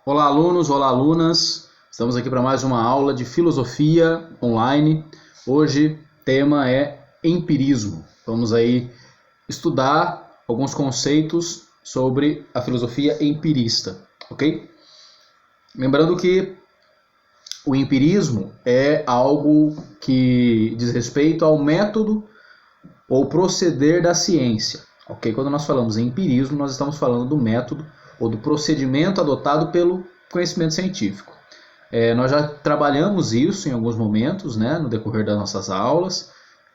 Olá, alunos, olá, alunas. Estamos aqui para mais uma aula de filosofia online. Hoje, tema é empirismo. Vamos aí estudar alguns conceitos sobre a filosofia empirista, ok? Lembrando que o empirismo é algo que diz respeito ao método ou proceder da ciência, ok? Quando nós falamos em empirismo, nós estamos falando do método ou do procedimento adotado pelo conhecimento científico. Nós já trabalhamos isso em alguns momentos, né, no decorrer das nossas aulas.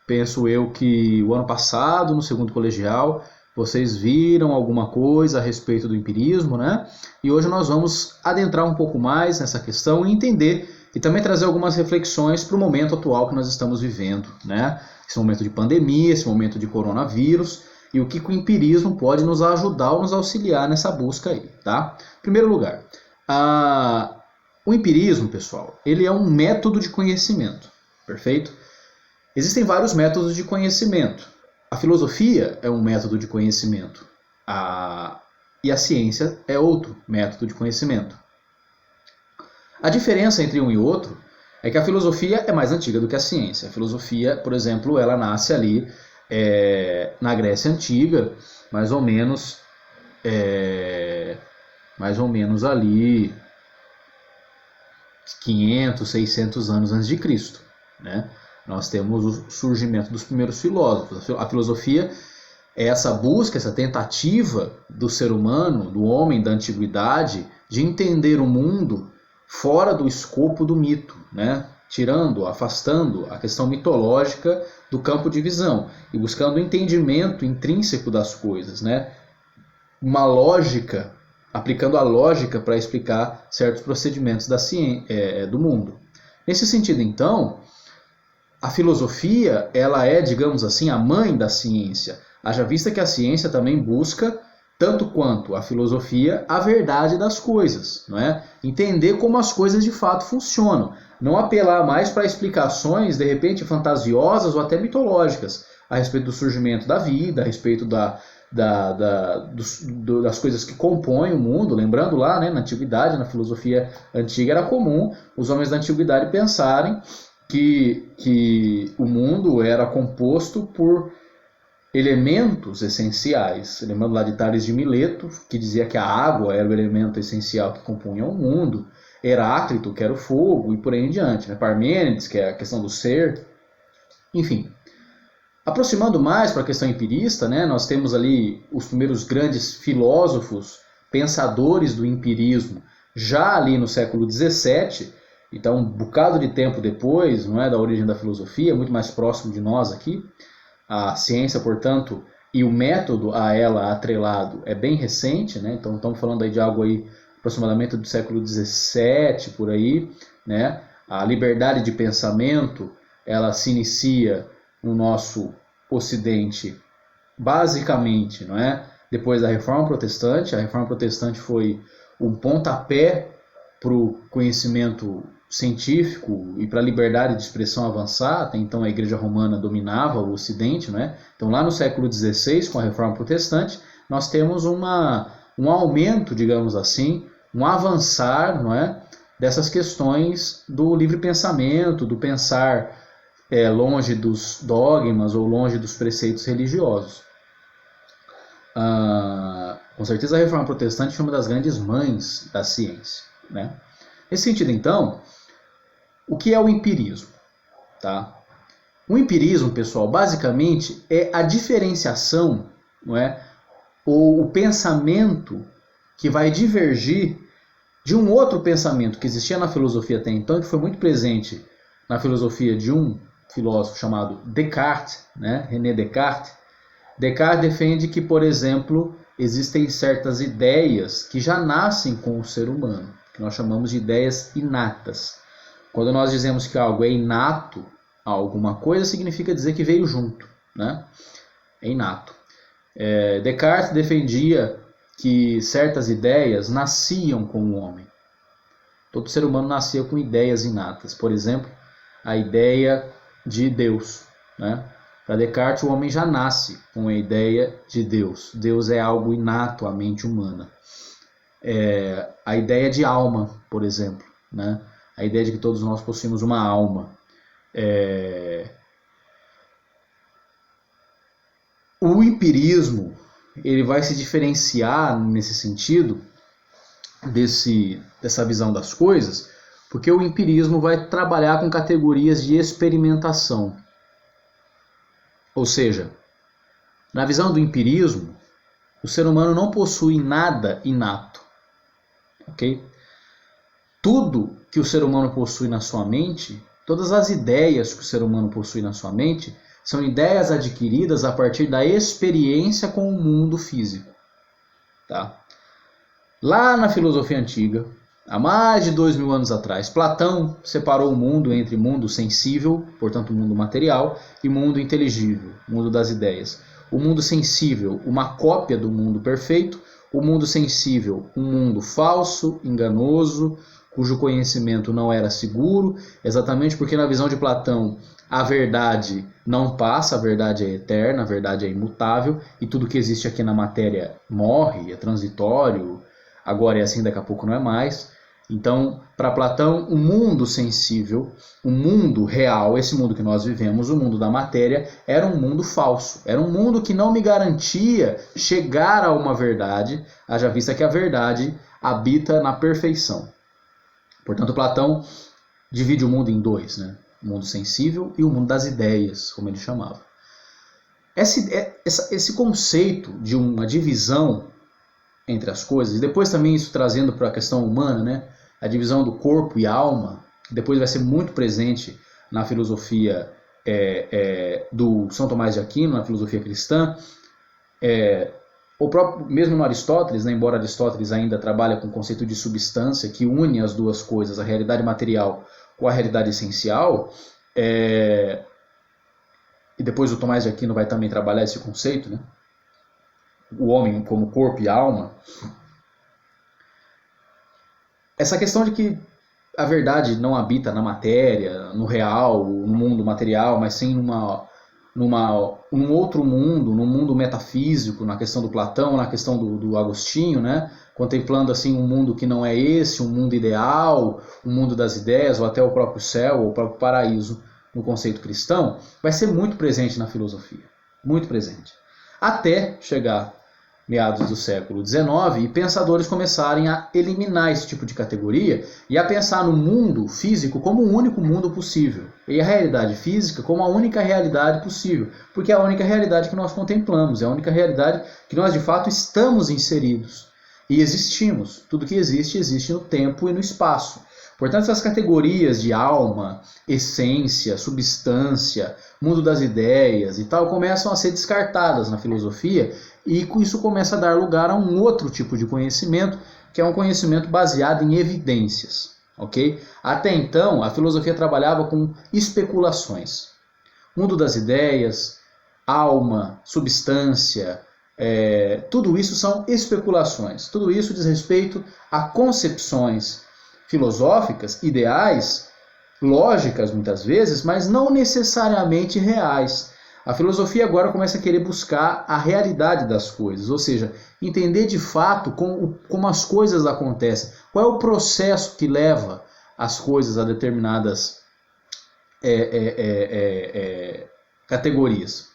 Penso eu que o ano passado, no segundo colegial, vocês viram alguma coisa a respeito do empirismo, né? E hoje nós vamos adentrar um pouco mais nessa questão e entender e também trazer algumas reflexões para o momento atual que nós estamos vivendo, né? Esse momento de pandemia, esse momento de coronavírus e o que o empirismo pode nos ajudar ou nos auxiliar nessa busca aí, tá? Em primeiro lugar, o empirismo, pessoal, ele é um método de conhecimento, perfeito? Existem vários métodos de conhecimento. A filosofia é um método de conhecimento e a ciência é outro método de conhecimento. A diferença entre um e outro é que a filosofia é mais antiga do que a ciência. A filosofia, por exemplo, ela nasce ali na Grécia Antiga, mais ou menos ali 500, 600 anos antes de Cristo, né? Nós temos o surgimento dos primeiros filósofos. A filosofia é essa busca, essa tentativa do ser humano, do homem da antiguidade, de entender o mundo fora do escopo do mito, né? Tirando, afastando a questão mitológica do campo de visão e buscando o entendimento intrínseco das coisas, né? Uma lógica, aplicando a lógica para explicar certos procedimentos da ciência, do mundo. Nesse sentido, então, a filosofia ela é, digamos assim, a mãe da ciência. Haja vista que a ciência também busca, tanto quanto a filosofia, a verdade das coisas, não é? Entender como as coisas de fato funcionam. Não apelar mais para explicações, de repente, fantasiosas ou até mitológicas a respeito do surgimento da vida, a respeito das coisas que compõem o mundo. Lembrando lá, né, na antiguidade, na filosofia antiga, era comum os homens da antiguidade pensarem que o mundo era composto por elementos essenciais. Lembrando lá de Tales de Mileto, que dizia que a água era o elemento essencial que compunha o mundo, Heráclito, que era o fogo, e por aí em diante, né? Parmênides, que é a questão do ser, enfim. Aproximando mais para a questão empirista, né, nós temos ali os primeiros grandes filósofos, pensadores do empirismo, já ali no século XVII, então um bocado de tempo depois, não é, da origem da filosofia, muito mais próximo de nós aqui. A ciência, portanto, e o método a ela atrelado é bem recente, né? Então estamos falando aí de algo aí aproximadamente do século XVII, por aí, né? A liberdade de pensamento, ela se inicia no nosso Ocidente, basicamente, não é? Depois da Reforma Protestante. A Reforma Protestante foi um pontapé para o conhecimento científico e para a liberdade de expressão avançar. Até então a Igreja Romana dominava o Ocidente, né? Então lá no século XVI, com a Reforma Protestante, nós temos um aumento, digamos assim, um avançar, não é, dessas questões do livre pensamento, do pensar longe dos dogmas ou longe dos preceitos religiosos. Com certeza a Reforma Protestante foi uma das grandes mães da ciência, né? Nesse sentido, então, o que é o empirismo? Tá? O empirismo, pessoal, basicamente é a diferenciação, não é, ou o pensamento que vai divergir de um outro pensamento que existia na filosofia até então, que foi muito presente na filosofia de um filósofo chamado Descartes, né? René Descartes. Descartes defende que, por exemplo, existem certas ideias que já nascem com o ser humano, que nós chamamos de ideias inatas. Quando nós dizemos que algo é inato a alguma coisa, significa dizer que veio junto, né? É inato. Descartes defendia que certas ideias nasciam com o homem. Todo ser humano nascia com ideias inatas. Por exemplo, a ideia de Deus, né? Para Descartes, o homem já nasce com a ideia de Deus. Deus é algo inato à mente humana. a ideia de alma, por exemplo, né? A ideia de que todos nós possuímos uma alma. O empirismo, ele vai se diferenciar nesse sentido dessa visão das coisas, porque o empirismo vai trabalhar com categorias de experimentação. Ou seja, na visão do empirismo, o ser humano não possui nada inato. Ok? Tudo que o ser humano possui na sua mente, todas as ideias que o ser humano possui na sua mente, são ideias adquiridas a partir da experiência com o mundo físico. Tá? Lá na filosofia antiga, há mais de 2000 anos atrás, Platão separou o mundo entre mundo sensível, portanto mundo material, e mundo inteligível, mundo das ideias. O mundo sensível, uma cópia do mundo perfeito. O mundo sensível, um mundo falso, enganoso, cujo conhecimento não era seguro, exatamente porque na visão de Platão a verdade não passa, a verdade é eterna, a verdade é imutável, e tudo que existe aqui na matéria morre, é transitório, agora é assim, daqui a pouco não é mais. Então, para Platão, o mundo sensível, o mundo real, esse mundo que nós vivemos, o mundo da matéria, era um mundo falso. Era um mundo que não me garantia chegar a uma verdade, haja vista que a verdade habita na perfeição. Portanto, Platão divide o mundo em dois, né? O mundo sensível e o mundo das ideias, como ele chamava. Esse conceito de uma divisão entre as coisas, e depois também isso trazendo para a questão humana, né? A divisão do corpo e alma, que depois vai ser muito presente na filosofia do São Tomás de Aquino, na filosofia cristã, o próprio, mesmo no Aristóteles, né, embora Aristóteles ainda trabalhe com o conceito de substância, que une as duas coisas, a realidade material com a realidade essencial, e depois o Tomás de Aquino vai também trabalhar esse conceito, né? O homem como corpo e alma. Essa questão de que a verdade não habita na matéria, no real, no mundo material, mas sim num outro mundo, num mundo metafísico, na questão do Platão, na questão do Agostinho, né? Contemplando assim um mundo que não é esse, um mundo ideal, um mundo das ideias, ou até o próprio céu, ou o próprio paraíso, no conceito cristão, vai ser muito presente na filosofia, muito presente. Até chegar meados do século XIX, e pensadores começarem a eliminar esse tipo de categoria e a pensar no mundo físico como o único mundo possível, e a realidade física como a única realidade possível, porque é a única realidade que nós contemplamos, é a única realidade que nós de fato estamos inseridos e existimos. Tudo que existe, existe no tempo e no espaço. Portanto, essas categorias de alma, essência, substância, mundo das ideias e tal, começam a ser descartadas na filosofia, e com isso começa a dar lugar a um outro tipo de conhecimento, que é um conhecimento baseado em evidências. Okay? Até então, a filosofia trabalhava com especulações. Mundo das ideias, alma, substância, tudo isso são especulações. Tudo isso diz respeito a concepções filosóficas, ideais, lógicas muitas vezes, mas não necessariamente reais. A filosofia agora começa a querer buscar a realidade das coisas, ou seja, entender de fato como as coisas acontecem, qual é o processo que leva as coisas a determinadas categorias.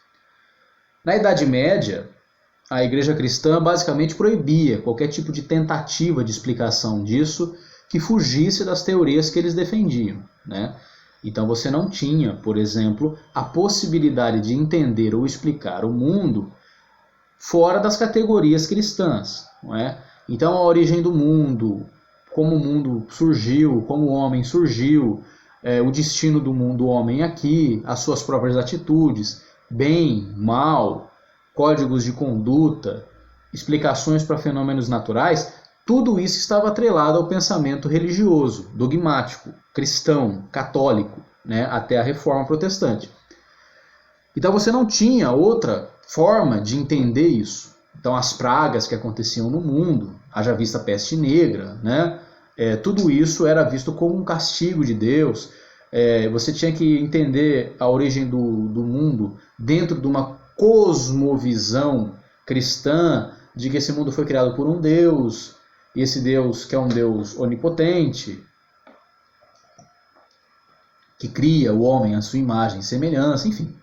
Na Idade Média, a Igreja Cristã basicamente proibia qualquer tipo de tentativa de explicação disso que fugisse das teorias que eles defendiam, né? Então você não tinha, por exemplo, a possibilidade de entender ou explicar o mundo fora das categorias cristãs, não é? Então a origem do mundo, como o mundo surgiu, como o homem surgiu, o destino do mundo do homem aqui, as suas próprias atitudes, bem, mal, códigos de conduta, explicações para fenômenos naturais, tudo isso estava atrelado ao pensamento religioso, dogmático, cristão, católico, né, até a Reforma Protestante. Então você não tinha outra forma de entender isso. Então as pragas que aconteciam no mundo, haja vista a peste negra, né, tudo isso era visto como um castigo de Deus. Você tinha que entender a origem do mundo dentro de uma cosmovisão cristã, de que esse mundo foi criado por um Deus, e esse Deus que é um Deus onipotente, que cria o homem à sua imagem e semelhança, enfim.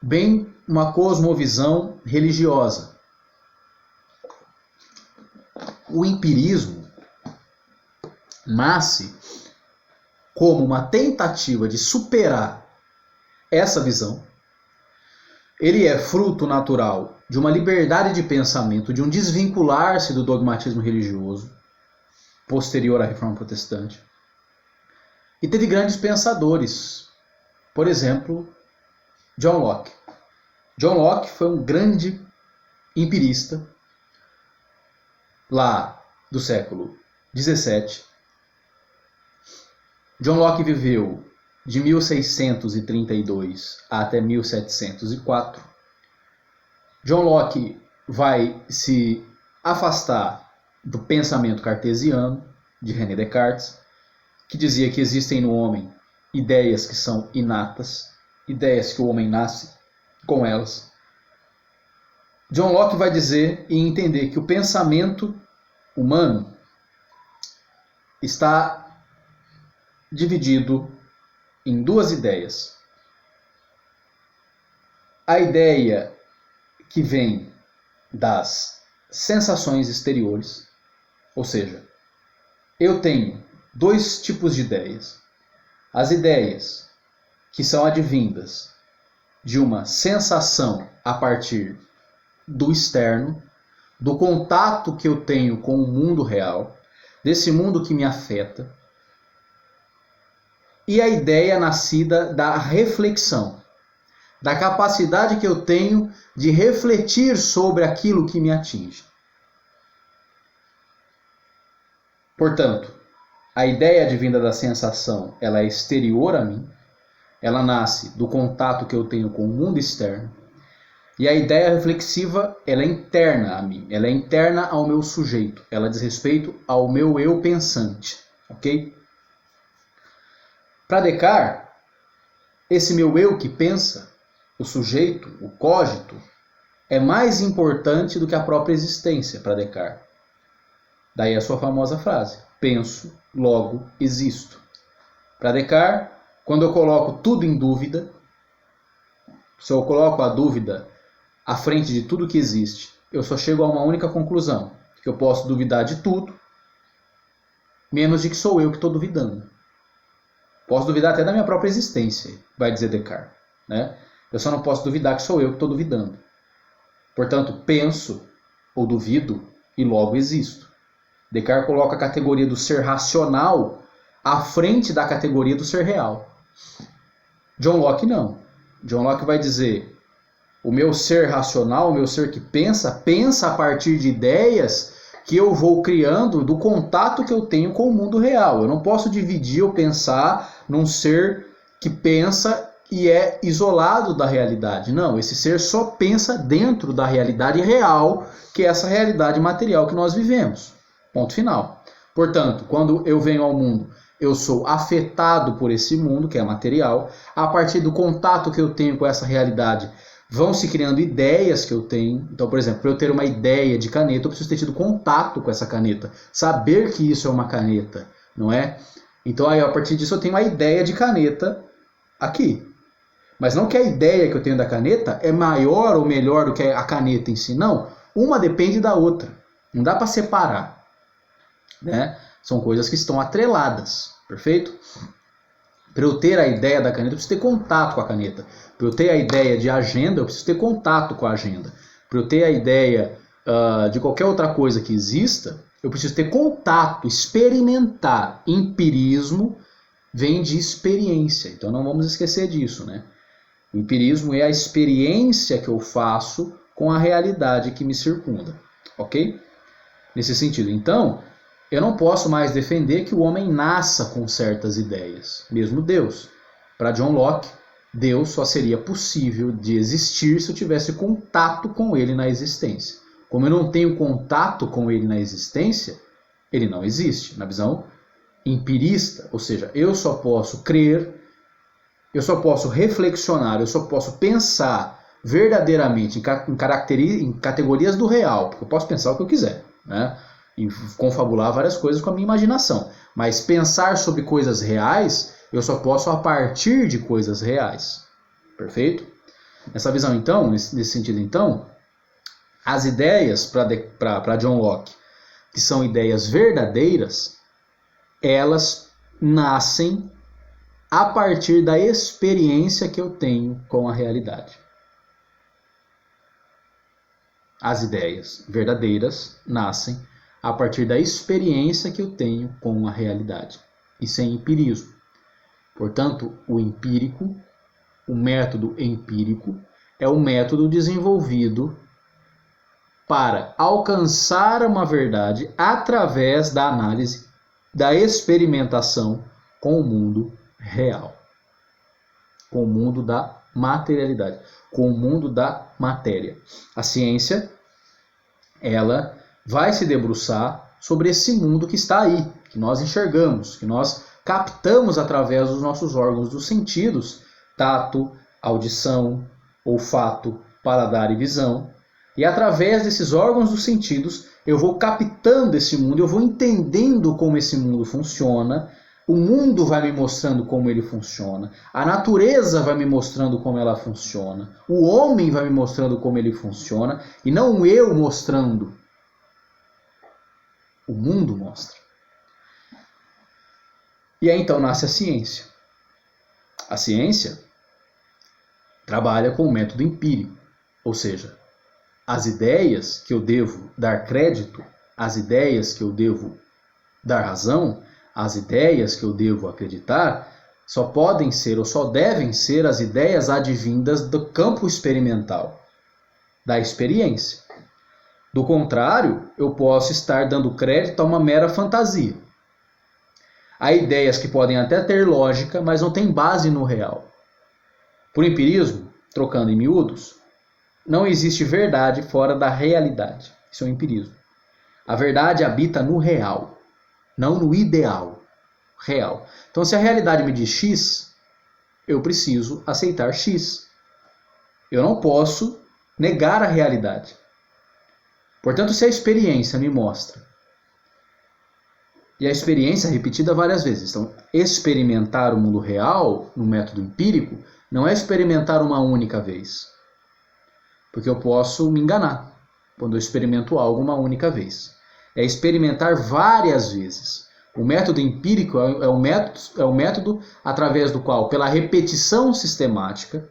Bem, uma cosmovisão religiosa. O empirismo nasce como uma tentativa de superar essa visão. Ele é fruto natural de uma liberdade de pensamento, de um desvincular-se do dogmatismo religioso posterior à Reforma Protestante. E teve grandes pensadores, por exemplo, John Locke. John Locke foi um grande empirista lá do século XVII. John Locke viveu de 1632 até 1704. John Locke vai se afastar do pensamento cartesiano de René Descartes, que dizia que existem no homem ideias que são inatas, ideias que o homem nasce com elas. John Locke vai dizer e entender que o pensamento humano está dividido em duas ideias. A ideia que vem das sensações exteriores, ou seja, eu tenho dois tipos de ideias. As ideias que são advindas de uma sensação a partir do externo, do contato que eu tenho com o mundo real, desse mundo que me afeta, e a ideia nascida da reflexão, da capacidade que eu tenho de refletir sobre aquilo que me atinge. Portanto, a ideia advinda da sensação, ela é exterior a mim, ela nasce do contato que eu tenho com o mundo externo, e a ideia reflexiva, ela é interna a mim, ela é interna ao meu sujeito, ela diz respeito ao meu eu pensante, ok? Para Descartes, esse meu eu que pensa, o sujeito, o cogito, é mais importante do que a própria existência para Descartes. Daí a sua famosa frase, penso, logo existo. Para Descartes, quando eu coloco tudo em dúvida, se eu coloco a dúvida à frente de tudo que existe, eu só chego a uma única conclusão, que eu posso duvidar de tudo, menos de que sou eu que estou duvidando. Posso duvidar até da minha própria existência, vai dizer Descartes, né? Eu só não posso duvidar que sou eu que estou duvidando. Portanto, penso ou duvido e logo existo. Descartes coloca a categoria do ser racional à frente da categoria do ser real. John Locke não. John Locke vai dizer, o meu ser racional, o meu ser que pensa a partir de ideias que eu vou criando do contato que eu tenho com o mundo real. Eu não posso dividir ou pensar num ser que pensa e é isolado da realidade. Não, esse ser só pensa dentro da realidade real, que é essa realidade material que nós vivemos. Ponto final. Portanto, quando eu venho ao mundo, eu sou afetado por esse mundo, que é material. A partir do contato que eu tenho com essa realidade, vão se criando ideias que eu tenho. Então, por exemplo, para eu ter uma ideia de caneta, eu preciso ter tido contato com essa caneta. Saber que isso é uma caneta, não é? Então, aí, a partir disso, eu tenho uma ideia de caneta aqui. Mas não que a ideia que eu tenho da caneta é maior ou melhor do que a caneta em si. Não. Uma depende da outra. Não dá para separar, né? São coisas que estão atreladas. Perfeito? Para eu ter a ideia da caneta, eu preciso ter contato com a caneta. Para eu ter a ideia de agenda, eu preciso ter contato com a agenda. Para eu ter a ideia de qualquer outra coisa que exista, eu preciso ter contato, experimentar. Empirismo vem de experiência. Então não vamos esquecer disso, né? O empirismo é a experiência que eu faço com a realidade que me circunda. Ok? Nesse sentido. Então, eu não posso mais defender que o homem nasça com certas ideias, mesmo Deus. Para John Locke, Deus só seria possível de existir se eu tivesse contato com ele na existência. Como eu não tenho contato com ele na existência, ele não existe. Na visão empirista, ou seja, eu só posso crer, eu só posso reflexionar, eu só posso pensar verdadeiramente em categorias do real, porque eu posso pensar o que eu quiser. né? E confabular várias coisas com a minha imaginação. Mas pensar sobre coisas reais, eu só posso a partir de coisas reais. Perfeito? Nessa visão, então, nesse sentido, então, as ideias para John Locke, que são ideias verdadeiras, elas nascem a partir da experiência que eu tenho com a realidade. As ideias verdadeiras nascem a partir da experiência que eu tenho com a realidade. Isso é empirismo. Portanto, o empírico, o método empírico, é o método desenvolvido para alcançar uma verdade através da análise, da experimentação com o mundo real, com o mundo da materialidade, com o mundo da matéria. A ciência, ela vai se debruçar sobre esse mundo que está aí, que nós enxergamos, que nós captamos através dos nossos órgãos dos sentidos, tato, audição, olfato, paladar e visão. E através desses órgãos dos sentidos, eu vou captando esse mundo, eu vou entendendo como esse mundo funciona, o mundo vai me mostrando como ele funciona, a natureza vai me mostrando como ela funciona, o homem vai me mostrando como ele funciona, e não eu mostrando. O mundo mostra. E aí então nasce a ciência. A ciência trabalha com o método empírico, ou seja, as ideias que eu devo dar crédito, as ideias que eu devo dar razão, as ideias que eu devo acreditar, só podem ser ou só devem ser as ideias advindas do campo experimental, da experiência. Do contrário, eu posso estar dando crédito a uma mera fantasia. Há ideias que podem até ter lógica, mas não têm base no real. Por empirismo, trocando em miúdos, não existe verdade fora da realidade. Isso é o empirismo. A verdade habita no real, não no ideal. Real. Então, se a realidade me diz X, eu preciso aceitar X. Eu não posso negar a realidade. Portanto, se a experiência me mostra, e a experiência é repetida várias vezes, então, experimentar o mundo real, no método empírico, não é experimentar uma única vez. Porque eu posso me enganar quando eu experimento algo uma única vez. É experimentar várias vezes. O método empírico é o método através do qual, pela repetição sistemática,